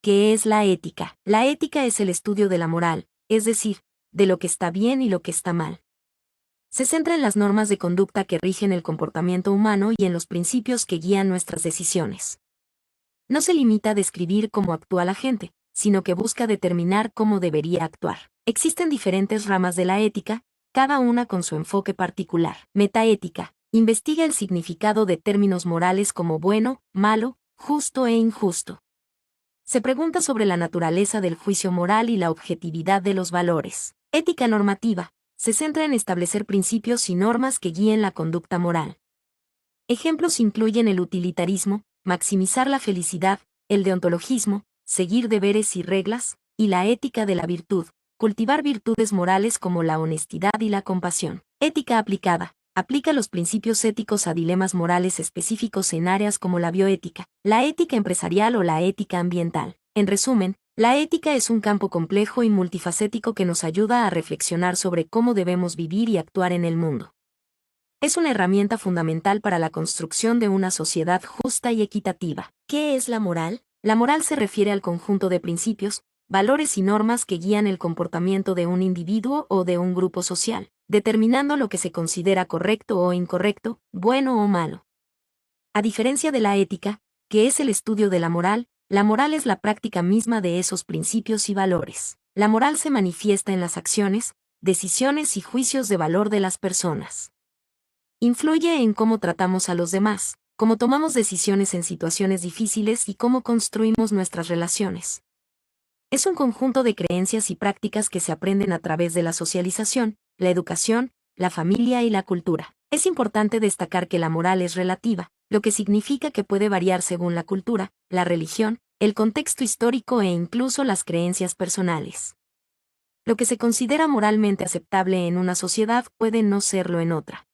¿Qué es la ética? La ética es el estudio de la moral, es decir, de lo que está bien y lo que está mal. Se centra en las normas de conducta que rigen el comportamiento humano y en los principios que guían nuestras decisiones. No se limita a describir cómo actúa la gente, sino que busca determinar cómo debería actuar. Existen diferentes ramas de la ética, cada una con su enfoque particular. Metaética. Investiga el significado de términos morales como bueno, malo, justo e injusto. Se pregunta sobre la naturaleza del juicio moral y la objetividad de los valores. Ética normativa. Se centra en establecer principios y normas que guíen la conducta moral. Ejemplos incluyen el utilitarismo, maximizar la felicidad, el deontologismo, seguir deberes y reglas, y la ética de la virtud, cultivar virtudes morales como la honestidad y la compasión. Ética aplicada. Aplica los principios éticos a dilemas morales específicos en áreas como la bioética, la ética empresarial o la ética ambiental. En resumen, la ética es un campo complejo y multifacético que nos ayuda a reflexionar sobre cómo debemos vivir y actuar en el mundo. Es una herramienta fundamental para la construcción de una sociedad justa y equitativa. ¿Qué es la moral? La moral se refiere al conjunto de principios, valores y normas que guían el comportamiento de un individuo o de un grupo social, determinando lo que se considera correcto o incorrecto, bueno o malo. A diferencia de la ética, que es el estudio de la moral es la práctica misma de esos principios y valores. La moral se manifiesta en las acciones, decisiones y juicios de valor de las personas. Influye en cómo tratamos a los demás, cómo tomamos decisiones en situaciones difíciles y cómo construimos nuestras relaciones. Es un conjunto de creencias y prácticas que se aprenden a través de la socialización, la educación, la familia y la cultura. Es importante destacar que la moral es relativa, lo que significa que puede variar según la cultura, la religión, el contexto histórico e incluso las creencias personales. Lo que se considera moralmente aceptable en una sociedad puede no serlo en otra.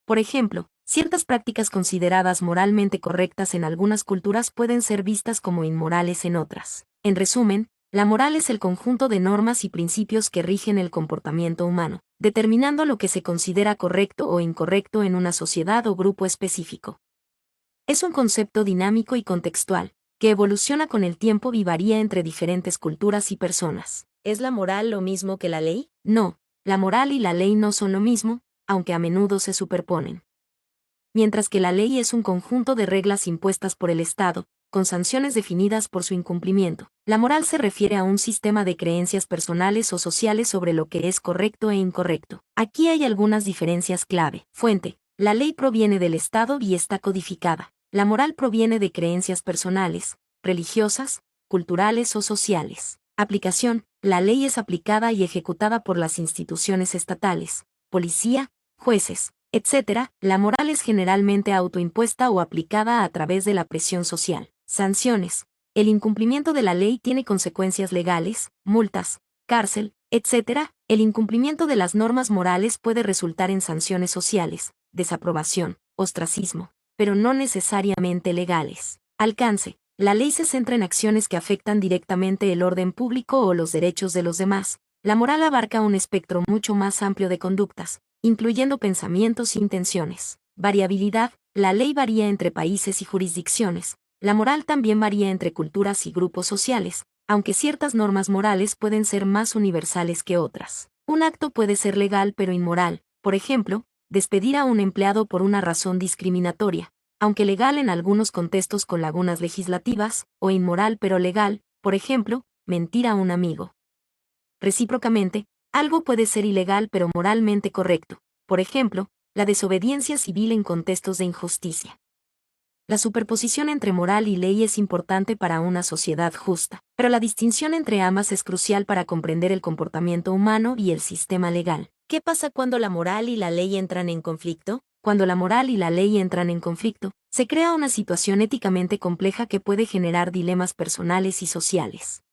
Por ejemplo, ciertas prácticas consideradas moralmente correctas en algunas culturas pueden ser vistas como inmorales en otras. En resumen, la moral es el conjunto de normas y principios que rigen el comportamiento humano, determinando lo que se considera correcto o incorrecto en una sociedad o grupo específico. Es un concepto dinámico y contextual, que evoluciona con el tiempo y varía entre diferentes culturas y personas. ¿Es la moral lo mismo que la ley? No, la moral y la ley no son lo mismo, aunque a menudo se superponen. Mientras que la ley es un conjunto de reglas impuestas por el Estado, con sanciones definidas por su incumplimiento, la moral se refiere a un sistema de creencias personales o sociales sobre lo que es correcto e incorrecto. Aquí hay algunas diferencias clave. Fuente: la ley proviene del Estado y está codificada. La moral proviene de creencias personales, religiosas, culturales o sociales. Aplicación: la ley es aplicada y ejecutada por las instituciones estatales, policía, jueces, etc. La moral es generalmente autoimpuesta o aplicada a través de la presión social. Sanciones: el incumplimiento de la ley tiene consecuencias legales, multas, cárcel, etc. El incumplimiento de las normas morales puede resultar en sanciones sociales, desaprobación, ostracismo, pero no necesariamente legales. Alcance: la ley se centra en acciones que afectan directamente el orden público o los derechos de los demás. La moral abarca un espectro mucho más amplio de conductas, incluyendo pensamientos e intenciones. Variabilidad: la ley varía entre países y jurisdicciones. La moral también varía entre culturas y grupos sociales, aunque ciertas normas morales pueden ser más universales que otras. Un acto puede ser legal pero inmoral, por ejemplo, despedir a un empleado por una razón discriminatoria, aunque legal en algunos contextos con lagunas legislativas, o inmoral pero legal, por ejemplo, mentir a un amigo. Recíprocamente, algo puede ser ilegal pero moralmente correcto, por ejemplo, la desobediencia civil en contextos de injusticia. La superposición entre moral y ley es importante para una sociedad justa, pero la distinción entre ambas es crucial para comprender el comportamiento humano y el sistema legal. ¿Qué pasa cuando la moral y la ley entran en conflicto? Cuando la moral y la ley entran en conflicto, se crea una situación éticamente compleja que puede generar dilemas personales y sociales.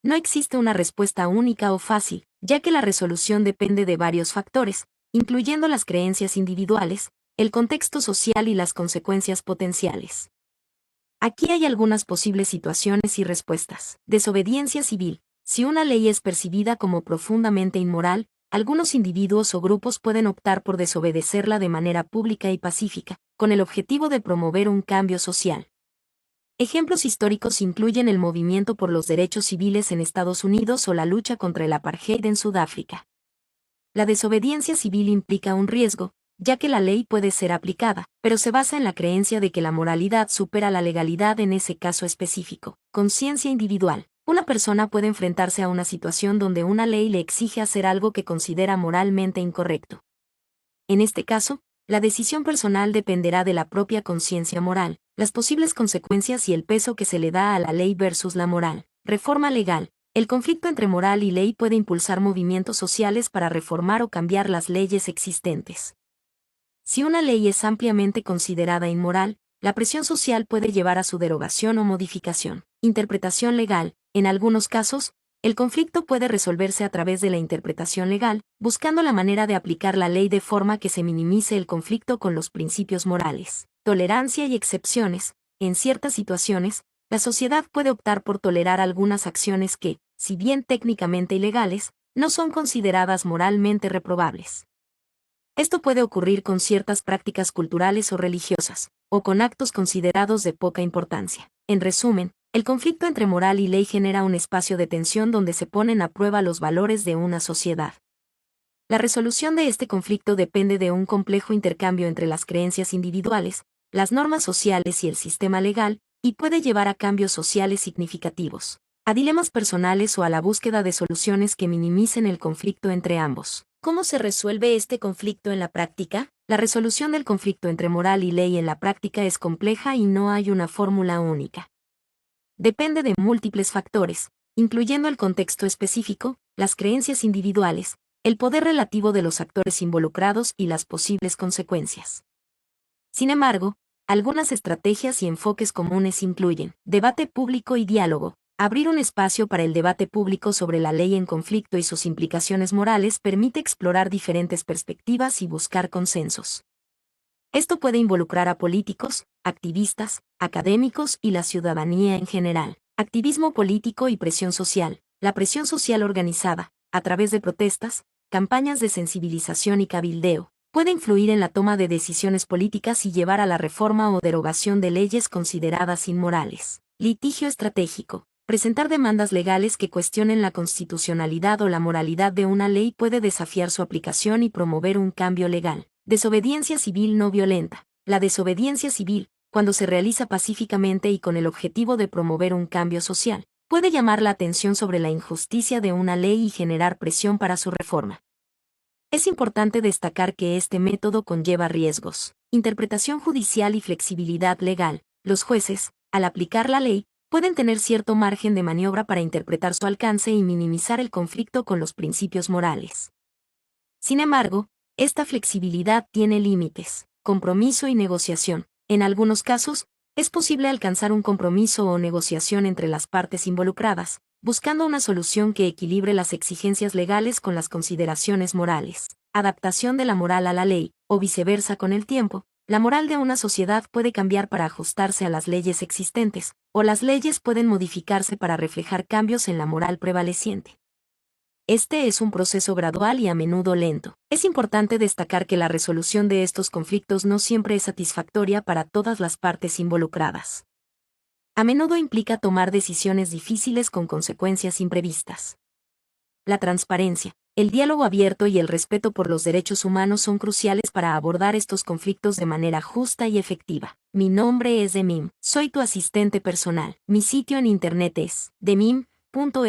No existe una respuesta única o fácil, ya que la resolución depende de varios factores, incluyendo las creencias individuales, el contexto social y las consecuencias potenciales. Aquí hay algunas posibles situaciones y respuestas. Desobediencia civil. Si una ley es percibida como profundamente inmoral, algunos individuos o grupos pueden optar por desobedecerla de manera pública y pacífica, con el objetivo de promover un cambio social. Ejemplos históricos incluyen el movimiento por los derechos civiles en Estados Unidos o la lucha contra el apartheid en Sudáfrica. La desobediencia civil implica un riesgo, ya que la ley puede ser aplicada, pero se basa en la creencia de que la moralidad supera la legalidad en ese caso específico. Conciencia individual. Una persona puede enfrentarse a una situación donde una ley le exige hacer algo que considera moralmente incorrecto. En este caso, la decisión personal dependerá de la propia conciencia moral, las posibles consecuencias y el peso que se le da a la ley versus la moral. Reforma legal. El conflicto entre moral y ley puede impulsar movimientos sociales para reformar o cambiar las leyes existentes. Si una ley es ampliamente considerada inmoral, la presión social puede llevar a su derogación o modificación. Interpretación legal. En algunos casos, el conflicto puede resolverse a través de la interpretación legal, buscando la manera de aplicar la ley de forma que se minimice el conflicto con los principios morales. Tolerancia y excepciones. En ciertas situaciones, la sociedad puede optar por tolerar algunas acciones que, si bien técnicamente ilegales, no son consideradas moralmente reprobables. Esto puede ocurrir con ciertas prácticas culturales o religiosas, o con actos considerados de poca importancia. En resumen, el conflicto entre moral y ley genera un espacio de tensión donde se ponen a prueba los valores de una sociedad. La resolución de este conflicto depende de un complejo intercambio entre las creencias individuales, las normas sociales y el sistema legal, y puede llevar a cambios sociales significativos, a dilemas personales o a la búsqueda de soluciones que minimicen el conflicto entre ambos. ¿Cómo se resuelve este conflicto en la práctica? La resolución del conflicto entre moral y ley en la práctica es compleja y no hay una fórmula única. Depende de múltiples factores, incluyendo el contexto específico, las creencias individuales, el poder relativo de los actores involucrados y las posibles consecuencias. Sin embargo, algunas estrategias y enfoques comunes incluyen debate público y diálogo. Abrir un espacio para el debate público sobre la ley en conflicto y sus implicaciones morales permite explorar diferentes perspectivas y buscar consensos. Esto puede involucrar a políticos, activistas, académicos y la ciudadanía en general. Activismo político y presión social. La presión social organizada, a través de protestas, campañas de sensibilización y cabildeo, puede influir en la toma de decisiones políticas y llevar a la reforma o derogación de leyes consideradas inmorales. Litigio estratégico. Presentar demandas legales que cuestionen la constitucionalidad o la moralidad de una ley puede desafiar su aplicación y promover un cambio legal. Desobediencia civil no violenta. La desobediencia civil, cuando se realiza pacíficamente y con el objetivo de promover un cambio social, puede llamar la atención sobre la injusticia de una ley y generar presión para su reforma. Es importante destacar que este método conlleva riesgos, interpretación judicial y flexibilidad legal. Los jueces, al aplicar la ley, pueden tener cierto margen de maniobra para interpretar su alcance y minimizar el conflicto con los principios morales. Sin embargo, esta flexibilidad tiene límites. Compromiso y negociación. En algunos casos, es posible alcanzar un compromiso o negociación entre las partes involucradas, buscando una solución que equilibre las exigencias legales con las consideraciones morales. Adaptación de la moral a la ley, o viceversa con el tiempo. La moral de una sociedad puede cambiar para ajustarse a las leyes existentes, o las leyes pueden modificarse para reflejar cambios en la moral prevaleciente. Este es un proceso gradual y a menudo lento. Es importante destacar que la resolución de estos conflictos no siempre es satisfactoria para todas las partes involucradas. A menudo implica tomar decisiones difíciles con consecuencias imprevistas. La transparencia, el diálogo abierto y el respeto por los derechos humanos son cruciales para abordar estos conflictos de manera justa y efectiva. Mi nombre es Demim, soy tu asistente personal. Mi sitio en internet es demim.es.tl.